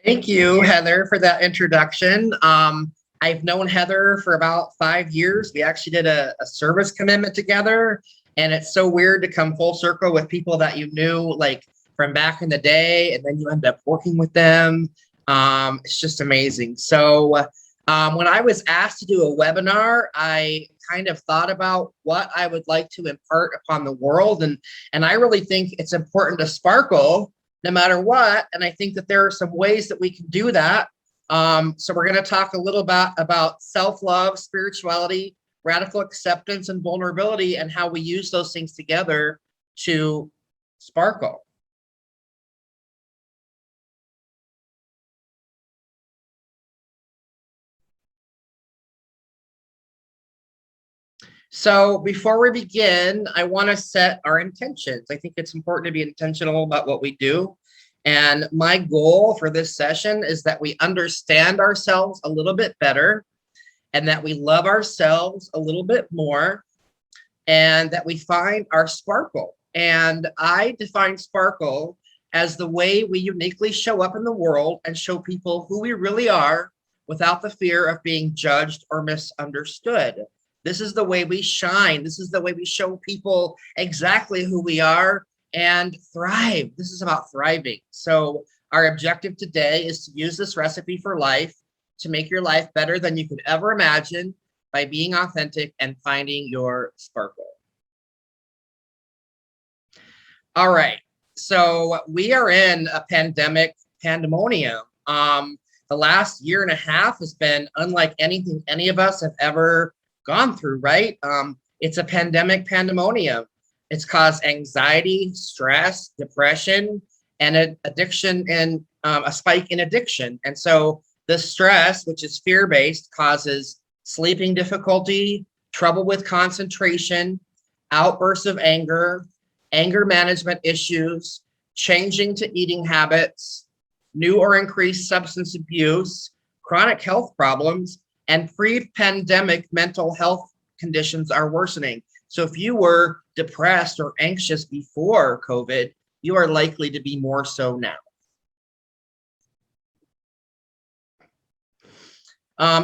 Thank you, Heather, for that introduction. I've known Heather for about 5 years. We actually did a service commitment together, and it's so weird to come full circle with people that you knew like from back in the day, and then you end up working with them. It's just amazing. So when I was asked to do a webinar, I kind of thought about what I would like to impart upon the world, and I really think it's important to sparkle no matter what. And I think that there are some ways that we can do that. So we're going to talk a little bit about self-love, spirituality, radical acceptance, and vulnerability, and how we use those things together to sparkle. So before we begin, I want to set our intentions. I think it's important to be intentional about what we do. And my goal for this session is that we understand ourselves a little bit better, and that we love ourselves a little bit more, and that we find our sparkle. And I define sparkle as the way we uniquely show up in the world and show people who we really are without the fear of being judged or misunderstood. This is the way we shine. This is the way we show people exactly who we are and thrive. This is about thriving. So our objective today is to use this recipe for life to make your life better than you could ever imagine by being authentic and finding your sparkle. All right. So we are in a pandemonium. The last year and a half has been unlike anything any of us have ever gone through, right? It's a pandemonium. It's caused anxiety, stress, depression, and an addiction, and a spike in addiction. And so the stress, which is fear-based, causes sleeping difficulty, trouble with concentration, outbursts of anger, anger management issues, changing to eating habits, new or increased substance abuse, chronic health problems, and pre-pandemic mental health conditions are worsening. So if you were depressed or anxious before COVID, you are likely to be more so now.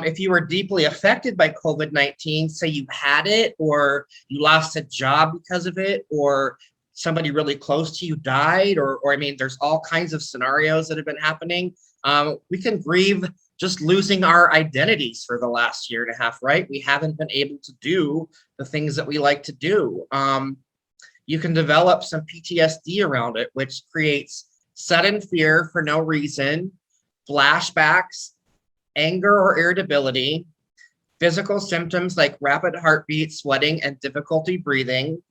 If you were deeply affected by COVID-19, say you had it, or you lost a job because of it, or somebody really close to you died, or I mean, there's all kinds of scenarios that have been happening. We can grieve just losing our identities for the last year and a half, right? We haven't been able to do the things that we like to do. You can develop some PTSD around it, which creates sudden fear for no reason, flashbacks, anger or irritability, physical symptoms like rapid heartbeat, sweating, and difficulty breathing,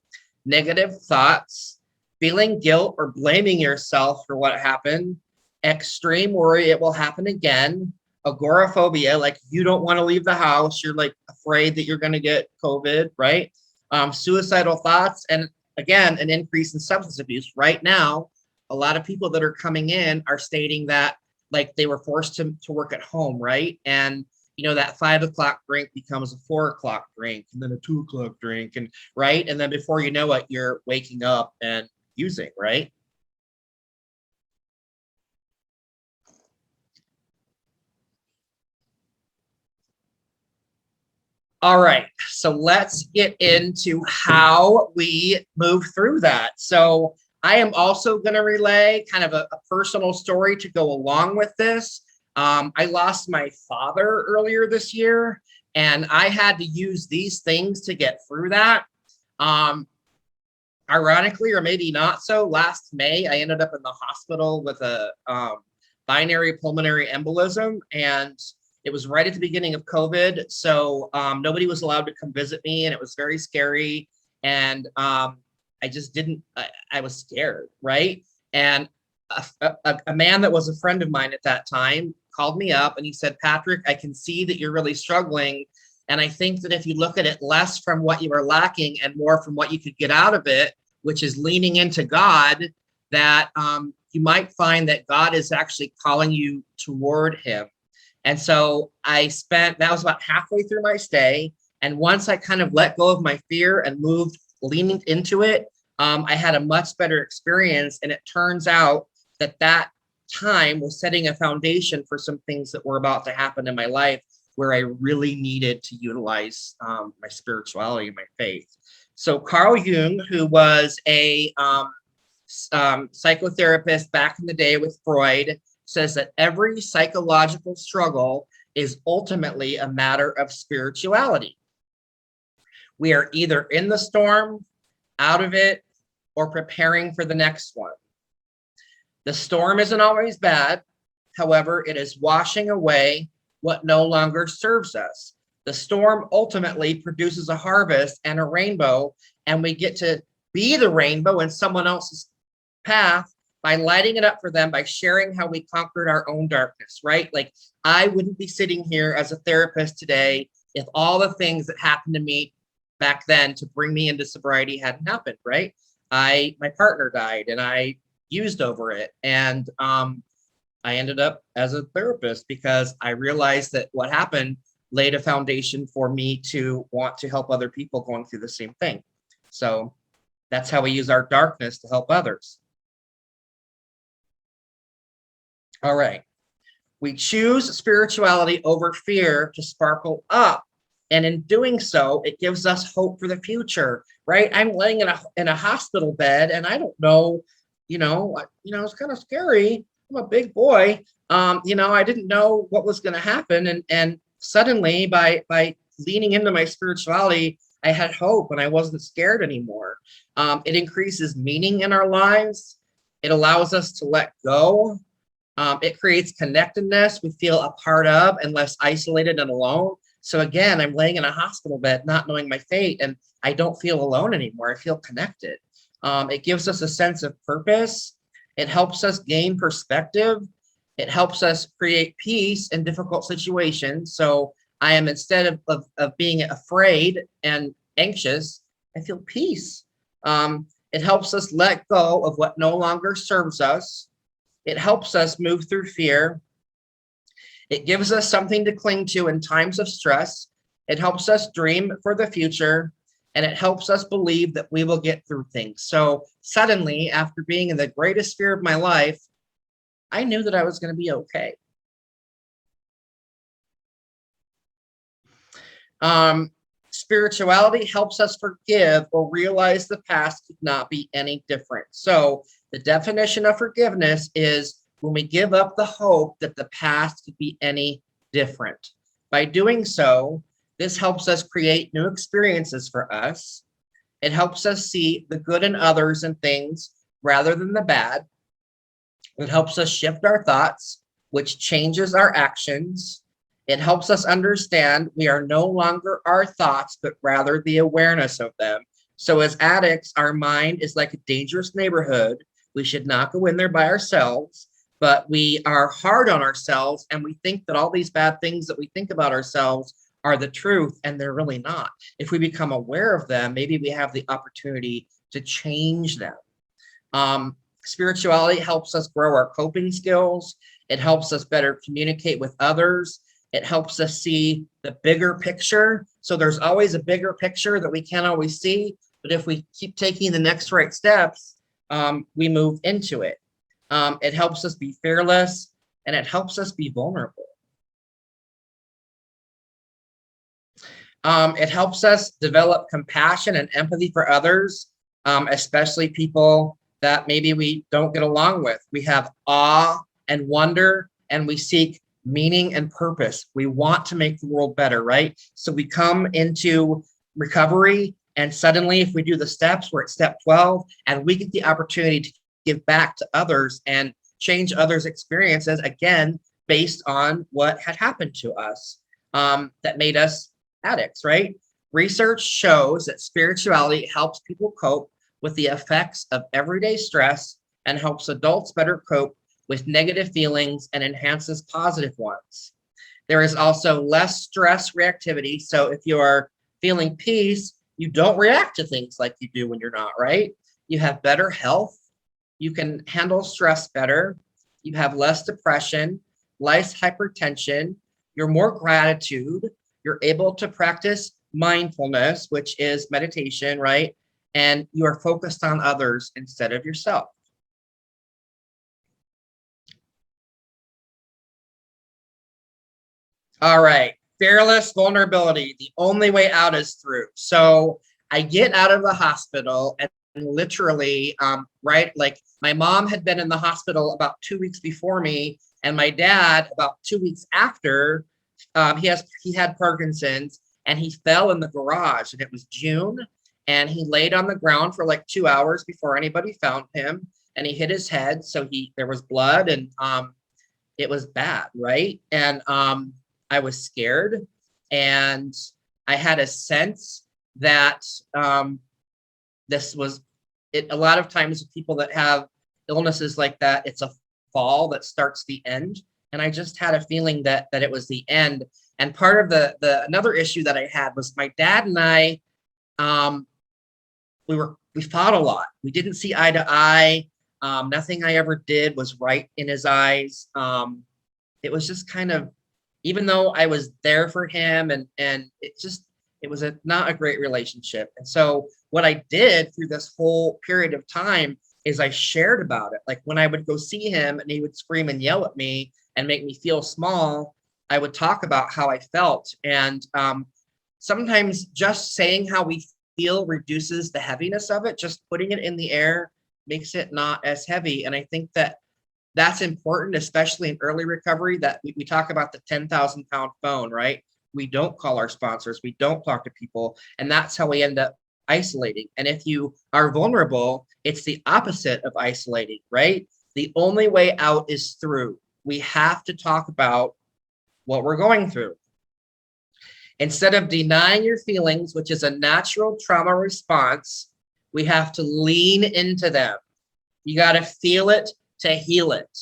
negative thoughts, feeling guilt or blaming yourself for what happened, extreme worry it will happen again, agoraphobia, like you don't want to leave the house, you're like afraid that you're going to get COVID, right? Suicidal thoughts, and again, an increase in substance abuse. Right now, a lot of people that are coming in are stating that like they were forced to work at home, right? And you know, that 5 o'clock drink becomes a 4 o'clock drink, and then a 2 o'clock drink, and right? And then before you know it, you're waking up and using, right? All right, so let's get into how we move through that. So I am also going to relay kind of a personal story to go along with this. I lost my father earlier this year, and I had to use these things to get through that. Ironically, or maybe not so, last May, I ended up in the hospital with a binary pulmonary embolism, and it was right at the beginning of COVID. So nobody was allowed to come visit me, and it was very scary. And I just didn't, I was scared, right? And a man that was a friend of mine at that time called me up and he said, Patrick, I can see that you're really struggling. And I think that if you look at it less from what you are lacking and more from what you could get out of it, which is leaning into God, that you might find that God is actually calling you toward him. And so that was about halfway through my stay. And once I kind of let go of my fear and leaning into it, I had a much better experience. And it turns out that time was setting a foundation for some things that were about to happen in my life where I really needed to utilize my spirituality and my faith. So Carl Jung, who was a psychotherapist back in the day with Freud, says that every psychological struggle is ultimately a matter of spirituality. We are either in the storm, out of it, or preparing for the next one. The storm isn't always bad. However, it is washing away what no longer serves us. The storm ultimately produces a harvest and a rainbow, and we get to be the rainbow in someone else's path by lighting it up for them, by sharing how we conquered our own darkness, right? Like, I wouldn't be sitting here as a therapist today if all the things that happened to me back then to bring me into sobriety hadn't happened, right? My partner died and I used over it. And I ended up as a therapist because I realized that what happened laid a foundation for me to want to help other people going through the same thing. So that's how we use our darkness to help others. All right. We choose spirituality over fear to sparkle up. And in doing so, it gives us hope for the future, right? I'm laying in a hospital bed and I don't know, it's kind of scary. I'm a big boy. I didn't know what was going to happen. And suddenly by leaning into my spirituality, I had hope and I wasn't scared anymore. It increases meaning in our lives. It allows us to let go. It creates connectedness we feel a part of and less isolated and alone. So again, I'm laying in a hospital bed, not knowing my fate, and I don't feel alone anymore. I feel connected. It gives us a sense of purpose. It helps us gain perspective. It helps us create peace in difficult situations. So I am, instead of being afraid and anxious, I feel peace. It helps us let go of what no longer serves us. It helps us move through fear. It gives us something to cling to in times of stress. It helps us dream for the future, and it helps us believe that we will get through things. So suddenly, after being in the greatest fear of my life, I knew that I was going to be okay. Spirituality helps us forgive or realize the past could not be any different. So the definition of forgiveness is when we give up the hope that the past could be any different. By doing so, this helps us create new experiences for us. It helps us see the good in others and things rather than the bad. It helps us shift our thoughts, which changes our actions. It helps us understand we are no longer our thoughts, but rather the awareness of them. So as addicts, our mind is like a dangerous neighborhood. We should not go in there by ourselves, but we are hard on ourselves and we think that all these bad things that we think about ourselves are the truth, and they're really not. If we become aware of them, maybe we have the opportunity to change them. Spirituality helps us grow our coping skills. It helps us better communicate with others. It helps us see the bigger picture. So there's always a bigger picture that we can't always see, but if we keep taking the next right steps, we move into it. It helps us be fearless, and it helps us be vulnerable. It helps us develop compassion and empathy for others, especially people that maybe we don't get along with. We have awe and wonder, and we seek meaning and purpose. We want to make the world better, right? So we come into recovery, and suddenly if we do the steps, we're at step 12, and we get the opportunity to give back to others and change others' experiences, again, based on what had happened to us that made us addicts, right? Research shows that spirituality helps people cope with the effects of everyday stress and helps adults better cope with negative feelings and enhances positive ones. There is also less stress reactivity. So if you are feeling peace, you don't react to things like you do when you're not, right? You have better health. You can handle stress better. You have less depression, less hypertension. You're more gratitude. You're able to practice mindfulness, which is meditation, right? And you are focused on others instead of yourself. All right. Fearless vulnerability. The only way out is through. So I get out of the hospital and literally, right, like my mom had been in the hospital about 2 weeks before me, and my dad about 2 weeks after. He had Parkinson's, and he fell in the garage, and it was June, and he laid on the ground for like 2 hours before anybody found him, and he hit his head, so there was blood, and it was bad, right? And I was scared, and I had a sense that this was it. A lot of times, with people that have illnesses like that, it's a fall that starts the end. And I just had a feeling that it was the end. And part of the another issue that I had was my dad and I, we fought a lot. We didn't see eye to eye. Nothing I ever did was right in his eyes. It was just kind of, even though I was there for him, and it was not a great relationship. And so what I did through this whole period of time is I shared about it. Like when I would go see him and he would scream and yell at me and make me feel small, I would talk about how I felt. And sometimes just saying how we feel reduces the heaviness of it. Just putting it in the air makes it not as heavy. And I think that that's important, especially in early recovery, that we talk about the 10,000 pound phone, right? We don't call our sponsors. We don't talk to people. And that's how we end up isolating. And if you are vulnerable, it's the opposite of isolating, right? The only way out is through. We have to talk about what we're going through. Instead of denying your feelings, which is a natural trauma response, we have to lean into them. You got to feel it to heal it.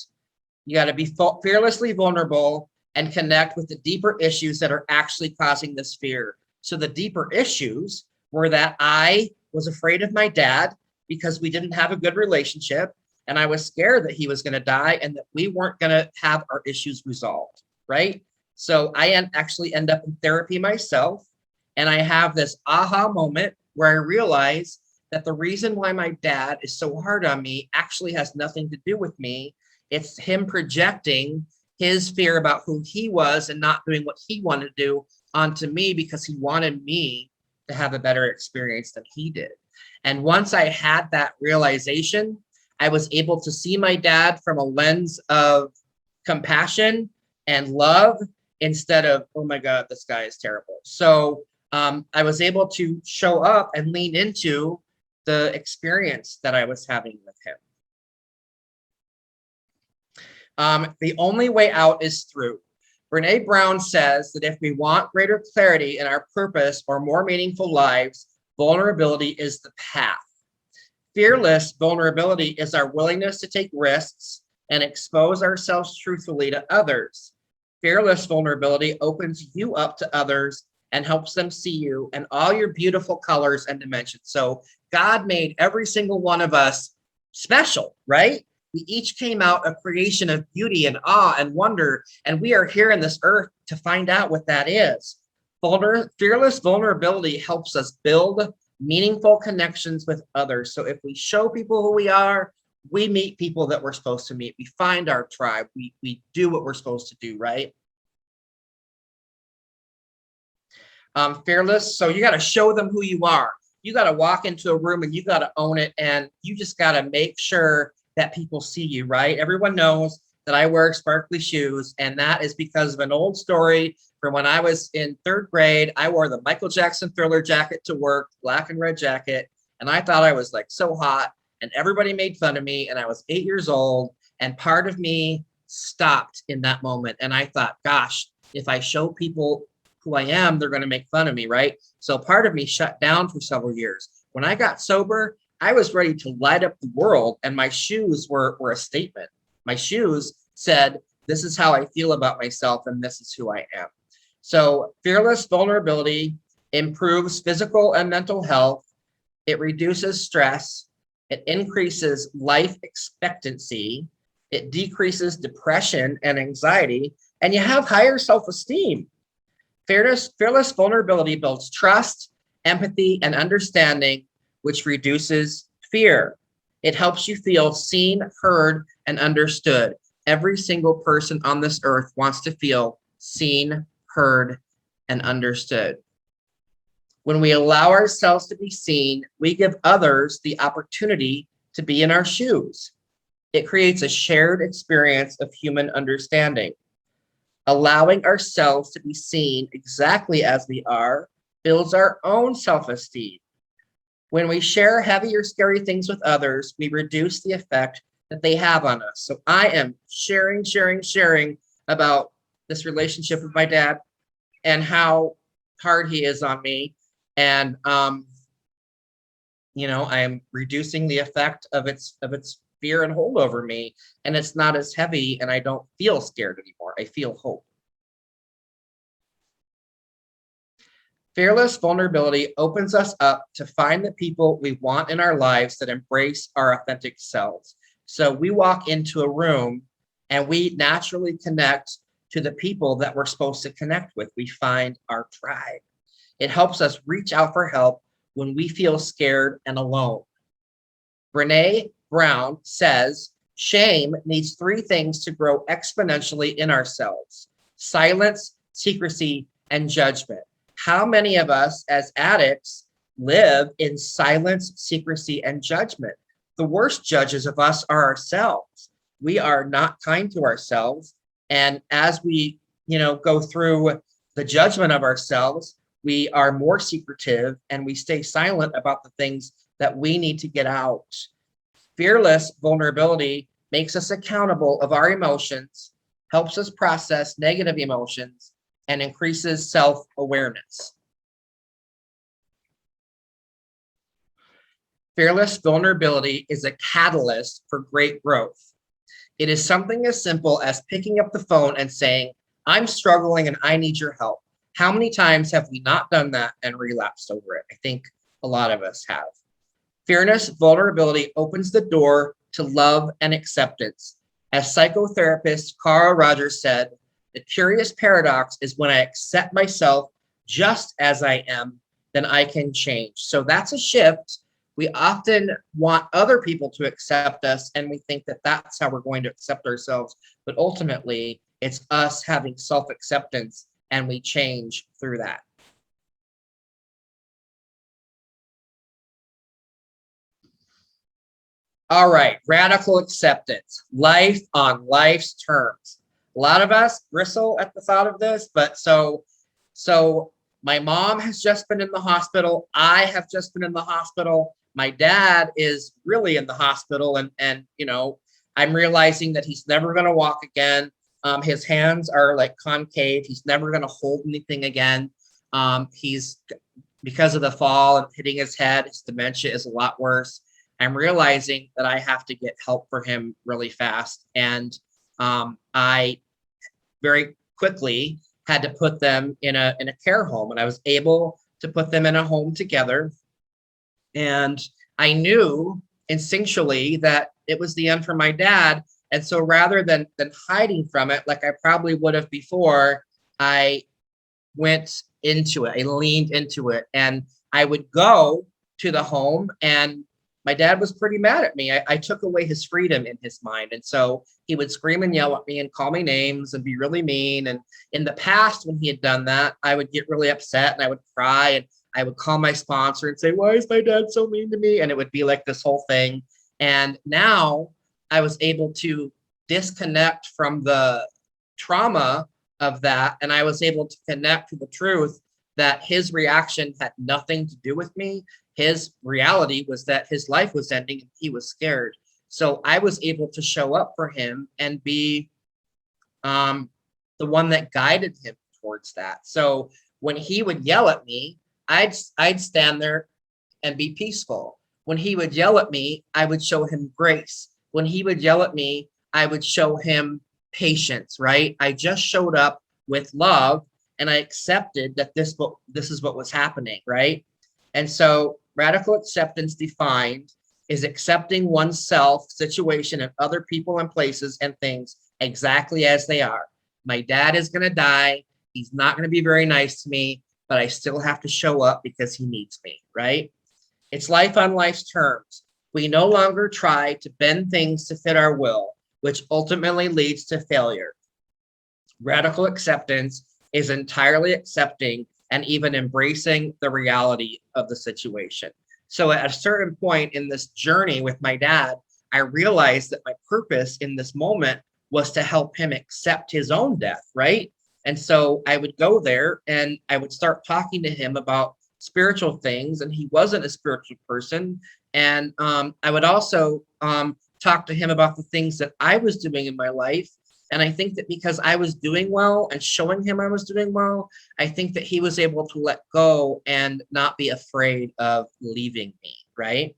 You got to be fearlessly vulnerable and connect with the deeper issues that are actually causing this fear. So the deeper issues were that I was afraid of my dad because we didn't have a good relationship, and I was scared that he was going to die and that we weren't going to have our issues resolved, right? So I actually end up in therapy myself, and I have this aha moment where I realize that the reason why my dad is so hard on me actually has nothing to do with me. It's him projecting his fear about who he was and not doing what he wanted to do onto me because he wanted me to have a better experience than he did. And once I had that realization, I was able to see my dad from a lens of compassion and love instead of, oh my God, this guy is terrible. So I was able to show up and lean into the experience that I was having with him. The only way out is through. Brene Brown says that if we want greater clarity in our purpose or more meaningful lives, vulnerability is the path. Fearless vulnerability is our willingness to take risks and expose ourselves truthfully to others. Fearless vulnerability opens you up to others and helps them see you and all your beautiful colors and dimensions. So God made every single one of us special, right? We each came out a creation of beauty and awe and wonder, and we are here in this earth to find out what that is. Fearless vulnerability helps us build meaningful connections with others. So if we show people who we are, we meet people that we're supposed to meet. We find our tribe. We do what we're supposed to do, right? Fearless. So you got to show them who you are. You got to walk into a room and you got to own it. And you just got to make sure that people see you, right? Everyone knows that I wear sparkly shoes. And that is because of an old story from when I was in 3rd grade. I wore the Michael Jackson Thriller jacket to work, black and red jacket. And I thought I was like so hot. And everybody made fun of me. And I was 8 years old. And part of me stopped in that moment. And I thought, gosh, if I show people who I am, they're going to make fun of me, right? So part of me shut down for several years. When I got sober, I was ready to light up the world, and my shoes were a statement. My shoes said, this is how I feel about myself, and this is who I am. So fearless vulnerability improves physical and mental health. It reduces stress. It increases life expectancy. It decreases depression and anxiety, and you have higher self-esteem. Fearless vulnerability builds trust, empathy, and understanding, which reduces fear. It helps you feel seen, heard, and understood. Every single person on this earth wants to feel seen, heard, and understood. When we allow ourselves to be seen, we give others the opportunity to be in our shoes. It creates a shared experience of human understanding. Allowing ourselves to be seen exactly as we are builds our own self-esteem. When we share heavy or scary things with others, we reduce the effect that they have on us. So I am sharing about this relationship with my dad and how hard he is on me. And, I am reducing the effect of its fear and hold over me. And it's not as heavy, and I don't feel scared anymore. I feel hope. Fearless vulnerability opens us up to find the people we want in our lives that embrace our authentic selves. So we walk into a room and we naturally connect to the people that we're supposed to connect with. We find our tribe. It helps us reach out for help when we feel scared and alone. Brené Brown says, shame needs 3 things to grow exponentially in ourselves: silence, secrecy, and judgment. How many of us as addicts live in silence, secrecy, and judgment? The worst judges of us are ourselves. We are not kind to ourselves. And as we, go through the judgment of ourselves, we are more secretive and we stay silent about the things that we need to get out. Fearless vulnerability makes us accountable of our emotions, helps us process negative emotions, and increases self-awareness. Fearless vulnerability is a catalyst for great growth. It is something as simple as picking up the phone and saying, I'm struggling and I need your help. How many times have we not done that and relapsed over it? I think a lot of us have. Fearless vulnerability opens the door to love and acceptance. As psychotherapist Carl Rogers said, the curious paradox is when I accept myself just as I am, then I can change. So that's a shift. We often want other people to accept us, and we think that that's how we're going to accept ourselves. But ultimately, it's us having self-acceptance, and we change through that. All right, radical acceptance, life on life's terms. A lot of us bristle at the thought of this, but so my mom has just been in the hospital. I have just been in the hospital. My dad is really in the hospital, and I'm realizing that he's never going to walk again. His hands are like concave. He's never going to hold anything again. He's, because of the fall and hitting his head, his dementia is a lot worse. I'm realizing that I have to get help for him really fast. And I very quickly had to put them in a care home, and I was able to put them in a home together. And I knew instinctually that it was the end for my dad. And so rather than hiding from it, like I probably would have before, I went into it. I leaned into it, and I would go to the home, and my dad was pretty mad at me. I took away his freedom in his mind. And so he would scream and yell at me and call me names and be really mean. And in the past, when he had done that, I would get really upset and I would cry, and I would call my sponsor and say, why is my dad so mean to me? And it would be like this whole thing. And now I was able to disconnect from the trauma of that. And I was able to connect to the truth that his reaction had nothing to do with me. His reality was that his life was ending and he was scared. So I was able to show up for him and be the one that guided him towards that. So when he would yell at me, I'd stand there and be peaceful. When he would yell at me, I would show him grace. When he would yell at me, I would show him patience, right? I just showed up with love, and I accepted that this is what was happening, right? And so radical acceptance defined is accepting oneself, situation, and other people and places and things exactly as they are. My dad is going to die. He's not going to be very nice to me, but I still have to show up because he needs me, right? It's life on life's terms. We no longer try to bend things to fit our will, which ultimately leads to failure. Radical acceptance is entirely accepting and even embracing the reality of the situation. So at a certain point in this journey with my dad, I realized that my purpose in this moment was to help him accept his own death, right? And so I would go there and I would start talking to him about spiritual things, and he wasn't a spiritual person. And I would also talk to him about the things that I was doing in my life. And I think that because I was doing well and showing him I was doing well, I think that he was able to let go and not be afraid of leaving me, right?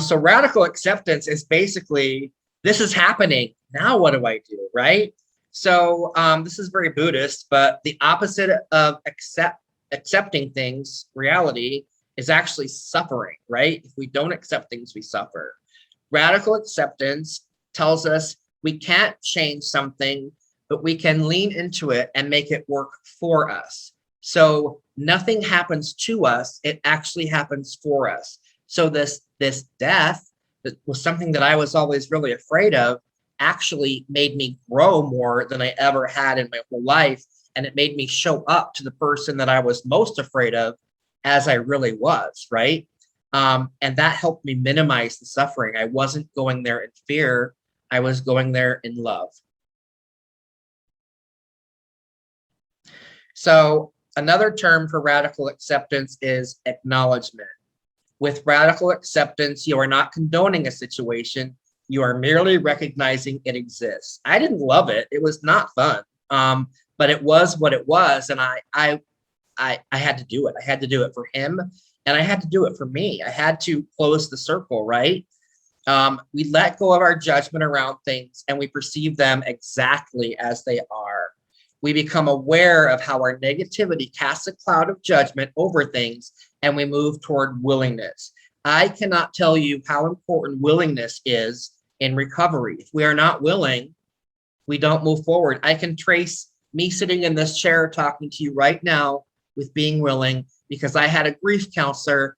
So radical acceptance is basically, this is happening. Now what do I do, right? So this is very Buddhist, but the opposite of accepting things, reality, is actually suffering, right? If we don't accept things, we suffer. Radical acceptance tells us we can't change something, but we can lean into it and make it work for us. So nothing happens to us, it actually happens for us. So this death that was something that I was always really afraid of actually made me grow more than I ever had in my whole life. And it made me show up to the person that I was most afraid of as I really was, right? And that helped me minimize the suffering. I wasn't going there in fear. I was going there in love. So another term for radical acceptance is acknowledgement. With radical acceptance, you are not condoning a situation. You are merely recognizing it exists. I didn't love it. It was not fun. But it was what it was. And I had to do it. I had to do it for him. And I had to do it for me. I had to close the circle, right? We let go of our judgment around things and we perceive them exactly as they are. We become aware of how our negativity casts a cloud of judgment over things, and we move toward willingness. I cannot tell you how important willingness is in recovery. If we are not willing, we don't move forward. I can trace me sitting in this chair talking to you right now with being willing, because I had a grief counselor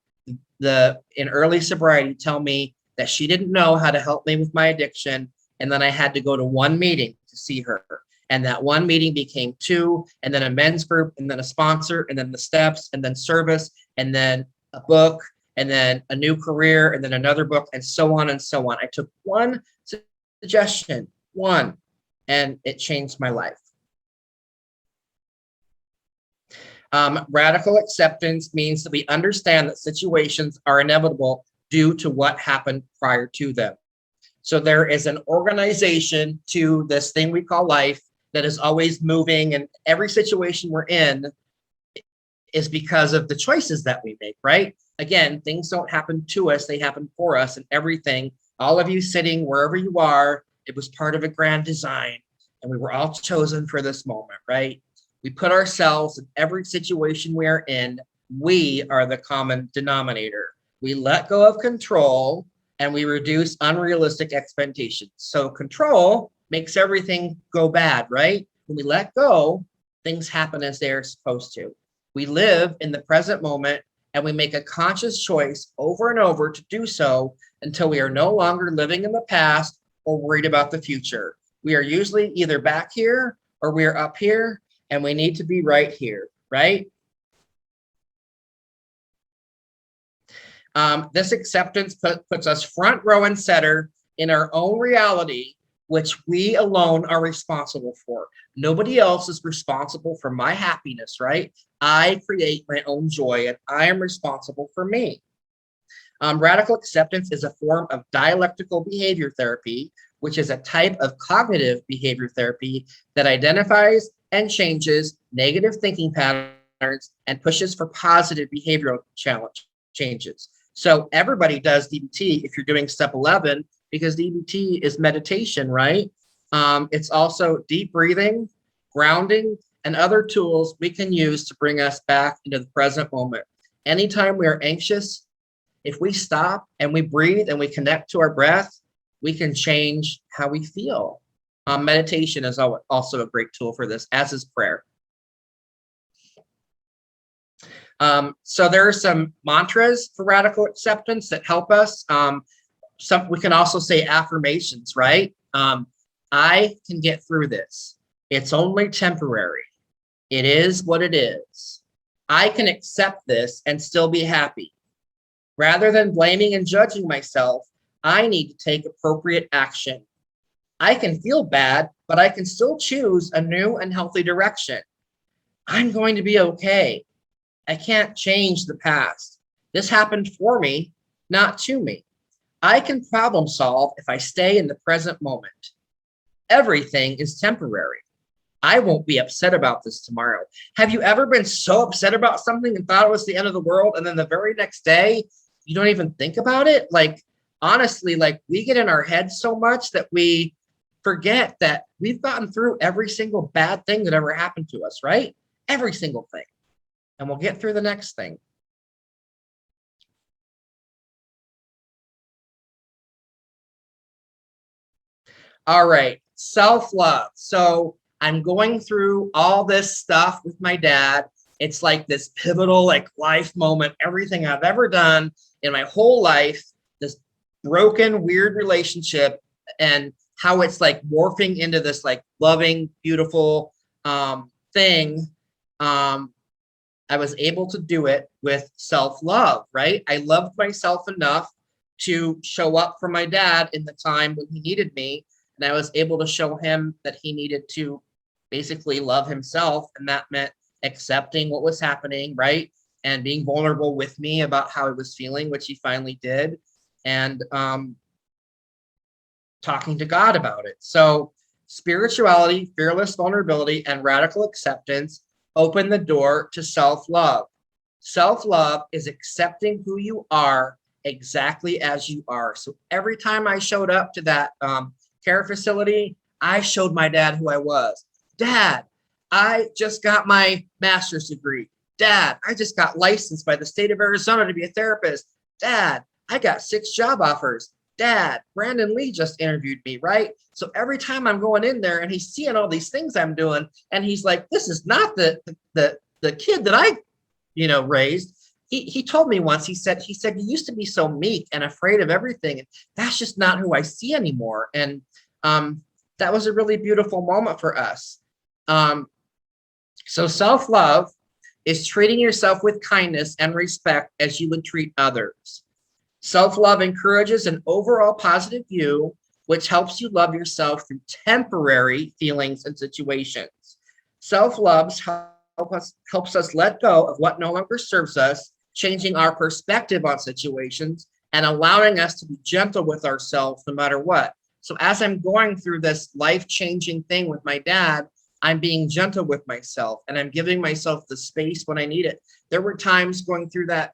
in early sobriety tell me that she didn't know how to help me with my addiction, and then I had to go to one meeting to see her. And that one meeting became two, and then a men's group, and then a sponsor, and then the steps, and then service, and then a book, and then a new career, and then another book, and so on and so on. I took one suggestion, and it changed my life. Radical acceptance means that we understand that situations are inevitable due to what happened prior to them. So there is an organization to this thing we call life that is always moving, and every situation we're in is because of the choices that we make, right? Again, things don't happen to us, they happen for us, and everything, all of you sitting wherever you are, it was part of a grand design, and we were all chosen for this moment, right? We put ourselves in every situation we are in. We are the common denominator. We let go of control and we reduce unrealistic expectations. So control makes everything go bad, right? When we let go, things happen as they're supposed to. We live in the present moment and we make a conscious choice over and over to do so until we are no longer living in the past or worried about the future. We are usually either back here or we are up here, and we need to be right here, right? This acceptance puts us front row and center in our own reality, which we alone are responsible for. Nobody else is responsible for my happiness, right? I create my own joy and I am responsible for me. Radical acceptance is a form of dialectical behavior therapy, which is a type of cognitive behavior therapy that identifies and changes negative thinking patterns and pushes for positive behavioral changes. So everybody does DBT if you're doing step 11, because DBT is meditation, right? It's also deep breathing, grounding, and other tools we can use to bring us back into the present moment. Anytime we are anxious, if we stop and we breathe and we connect to our breath, we can change how we feel. Meditation is also a great tool for this, as is prayer. So there are some mantras for radical acceptance that help us. We can also say affirmations, right? I can get through this. It's only temporary. It is what it is. I can accept this and still be happy. Rather than blaming and judging myself, I need to take appropriate action. I can feel bad, but I can still choose a new and healthy direction. I'm going to be okay. I can't change the past. This happened for me, not to me. I can problem solve if I stay in the present moment. Everything is temporary. I won't be upset about this tomorrow. Have you ever been so upset about something and thought it was the end of the world, and then the very next day, you don't even think about it? Like, honestly, like, we get in our heads so much that we forget that we've gotten through every single bad thing that ever happened to us, right? Every single thing. And we'll get through the next thing. All right, self-love. So I'm going through all this stuff with my dad. It's like this pivotal, like, life moment, everything I've ever done in my whole life, this broken, weird relationship, and how it's like morphing into this like loving, beautiful thing. I was able to do it with self-love, right? I loved myself enough to show up for my dad in the time when he needed me. And I was able to show him that he needed to basically love himself. And that meant accepting what was happening, right? And being vulnerable with me about how I was feeling, which he finally did. And talking to God about it. So spirituality, fearless vulnerability, and radical acceptance open the door to self-love. Self-love is accepting who you are exactly as you are. So every time I showed up to that care facility, I showed my dad who I was. Dad, I just got my master's degree. Dad, I just got licensed by the state of Arizona to be a therapist. Dad, I got 6 job offers. Dad, Brandon Lee just interviewed me, right? So every time I'm going in there and he's seeing all these things I'm doing, and he's like, this is not the kid that I, raised. He told me once, he said, you used to be so meek and afraid of everything. And that's just not who I see anymore. And that was a really beautiful moment for us. So self-love is treating yourself with kindness and respect as you would treat others. Self-love encourages an overall positive view, which helps you love yourself through temporary feelings and situations. Self-love helps us let go of what no longer serves us, changing our perspective on situations and allowing us to be gentle with ourselves no matter what. So as I'm going through this life-changing thing with my dad, I'm being gentle with myself and I'm giving myself the space when I need it. There were times going through that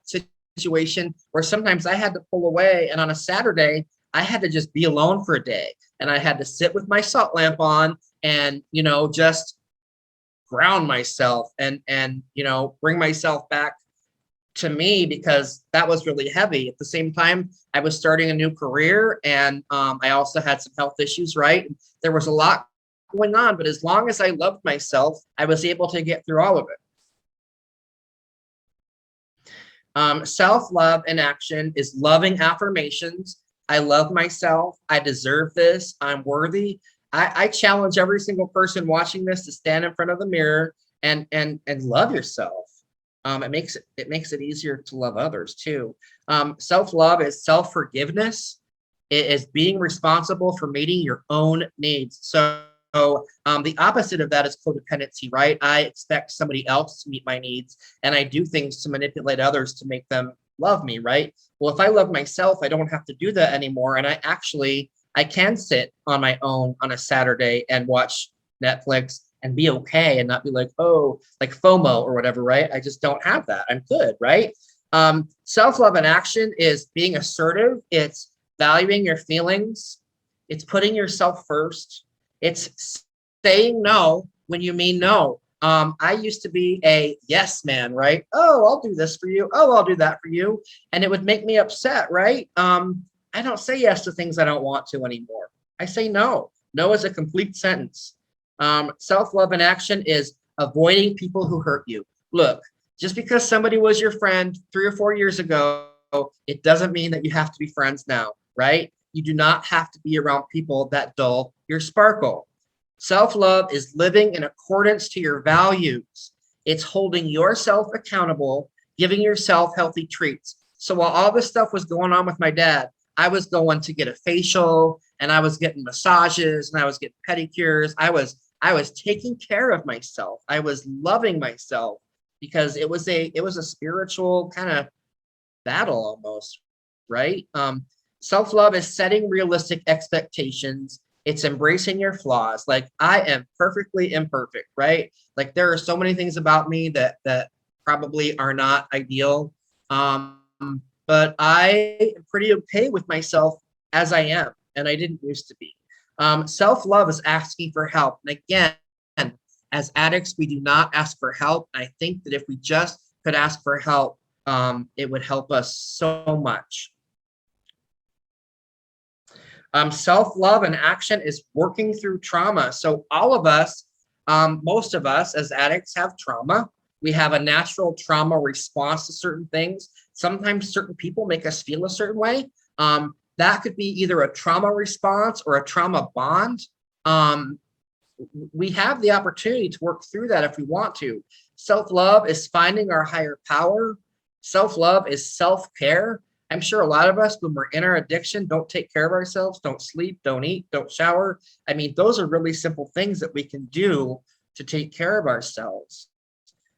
situation where sometimes I had to pull away, and on a Saturday, I had to just be alone for a day, and I had to sit with my salt lamp on and, just ground myself and bring myself back to me, because that was really heavy. At the same time, I was starting a new career, and I also had some health issues, right? There was a lot going on, but as long as I loved myself, I was able to get through all of it. Self-love in action is loving affirmations. I love myself. I deserve this. I'm worthy. I challenge every single person watching this to stand in front of the mirror and love yourself. It makes it easier to love others too. Self-love is self-forgiveness. It is being responsible for meeting your own needs. So the opposite of that is codependency, right? I expect somebody else to meet my needs, and I do things to manipulate others to make them love me, right? Well, if I love myself, I don't have to do that anymore. And I can sit on my own on a Saturday and watch Netflix and be okay and not be like, oh, like FOMO or whatever, right? I just don't have that. I'm good, right? Self-love in action is being assertive. It's valuing your feelings. It's putting yourself first. It's saying no when you mean no. I used to be a yes man, right? Oh, I'll do this for you. Oh, I'll do that for you. And it would make me upset, right? I don't say yes to things I don't want to anymore. I say no. No is a complete sentence. Self-love in action is avoiding people who hurt you. Look, just because somebody was your friend 3 or 4 years ago, it doesn't mean that you have to be friends now, right? You do not have to be around people that dull your sparkle. Self-love is living in accordance to your values. It's holding yourself accountable, giving yourself healthy treats. So while all this stuff was going on with my dad, I was going to get a facial, and I was getting massages, and I was getting pedicures. I was taking care of myself. I was loving myself because it was a spiritual kind of battle almost, right? Self-love is setting realistic expectations. It's embracing your flaws. Like, I am perfectly imperfect, right? Like, there are so many things about me that probably are not ideal. But I am pretty okay with myself as I am, and I didn't used to be. Self-love is asking for help. And again, as addicts, we do not ask for help. I think that if we just could ask for help, it would help us so much. Self-love and action is working through trauma. So all of us, most of us as addicts have trauma. We have a natural trauma response to certain things. Sometimes certain people make us feel a certain way. That could be either a trauma response or a trauma bond. We have the opportunity to work through that if we want to. Self-love is finding our higher power. Self-love is self-care. I'm sure a lot of us, when we're in our addiction, don't take care of ourselves, don't sleep, don't eat, don't shower. I mean, those are really simple things that we can do to take care of ourselves.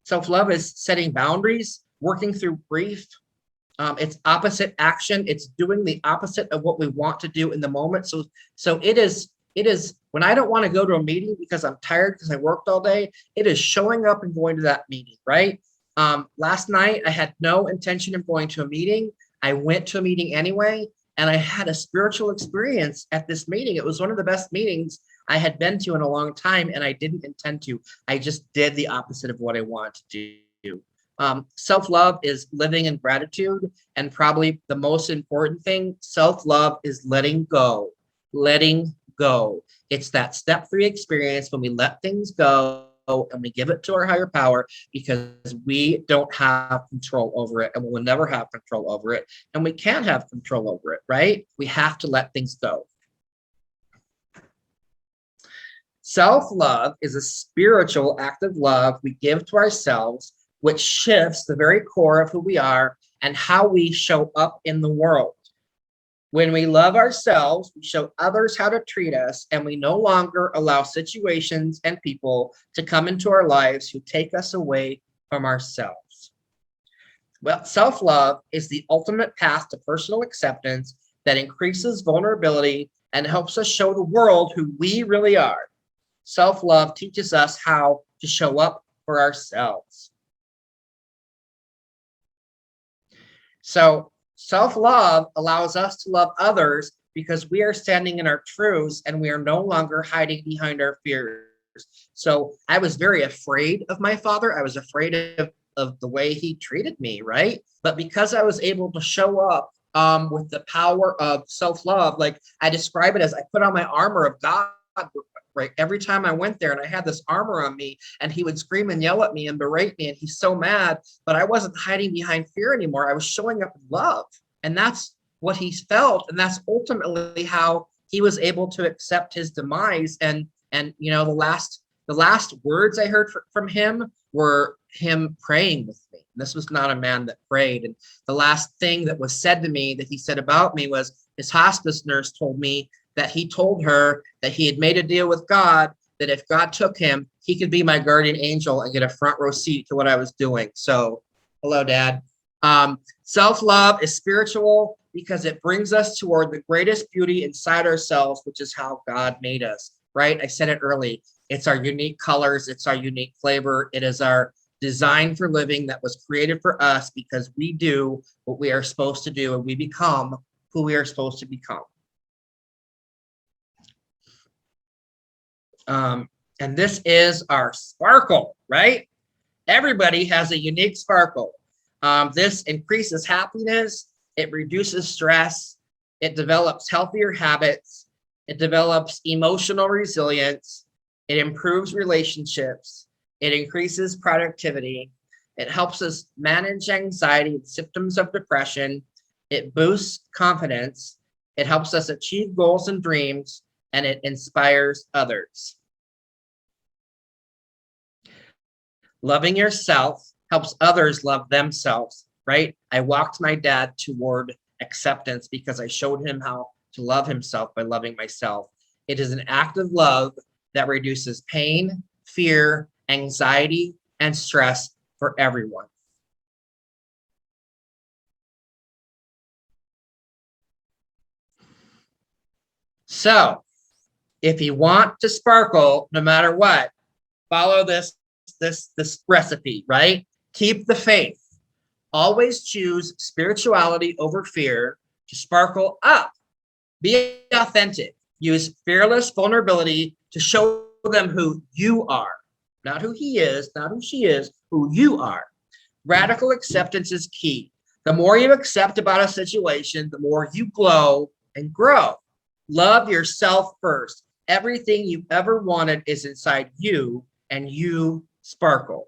Self-love is setting boundaries, working through grief. It's opposite action. It's doing the opposite of what we want to do in the moment. So it is when I don't want to go to a meeting because I'm tired because I worked all day, it is showing up and going to that meeting, right? Last night, I had no intention of going to a meeting. I went to a meeting anyway, and I had a spiritual experience at this meeting. It was one of the best meetings I had been to in a long time, and I didn't intend to. I just did the opposite of what I wanted to do. Self-love is living in gratitude, and probably the most important thing, self-love is letting go. Letting go. It's that step 3 experience when we let things go and we give it to our higher power because we don't have control over it, and we'll never have control over it, and we can't have control over it, right? We have to let things go. Self-love is a spiritual act of love we give to ourselves, which shifts the very core of who we are and how we show up in the world. When we love ourselves, we show others how to treat us, and we no longer allow situations and people to come into our lives who take us away from ourselves. Well, self-love is the ultimate path to personal acceptance that increases vulnerability and helps us show the world who we really are. Self-love teaches us how to show up for ourselves. So, self-love allows us to love others because we are standing in our truths and we are no longer hiding behind our fears. So I was very afraid of my father. I was afraid of the way he treated me, right? But because I was able to show up with the power of self-love, like I describe it as I put on my armor of God, right? Every time I went there and I had this armor on me, and he would scream and yell at me and berate me, and he's so mad, but I wasn't hiding behind fear anymore. I was showing up in love, and that's what he felt, and that's ultimately how he was able to accept his demise. And you know, the last words I heard from him were him praying with me. This was not a man that prayed. And the last thing that was said to me that he said about me was his hospice nurse told me that he told her that he had made a deal with God, that if God took him, he could be my guardian angel and get a front row seat to what I was doing. So, hello, Dad. Self-love is spiritual because it brings us toward the greatest beauty inside ourselves, which is how God made us, right? I said it early. It's our unique colors. It's our unique flavor. It is our design for living that was created for us because we do what we are supposed to do and we become who we are supposed to become. And this is our sparkle, right? Everybody has a unique sparkle. This increases happiness. It reduces stress. It develops healthier habits. It develops emotional resilience. It improves relationships. It increases productivity. It helps us manage anxiety and symptoms of depression. It boosts confidence. It helps us achieve goals and dreams. and it inspires others. Loving yourself helps others love themselves, right? I walked my dad toward acceptance because I showed him how to love himself by loving myself. It is an act of love that reduces pain, fear, anxiety, and stress for everyone. So, if you want to sparkle no matter what, follow this recipe, right? Keep the faith. Always choose spirituality over fear to sparkle up. Be authentic. Use fearless vulnerability to show them who you are. Not who he is, not who she is, who you are. Radical acceptance is key. The more you accept about a situation, the more you glow and grow. Love yourself first. Everything you ever wanted is inside you, and you sparkle.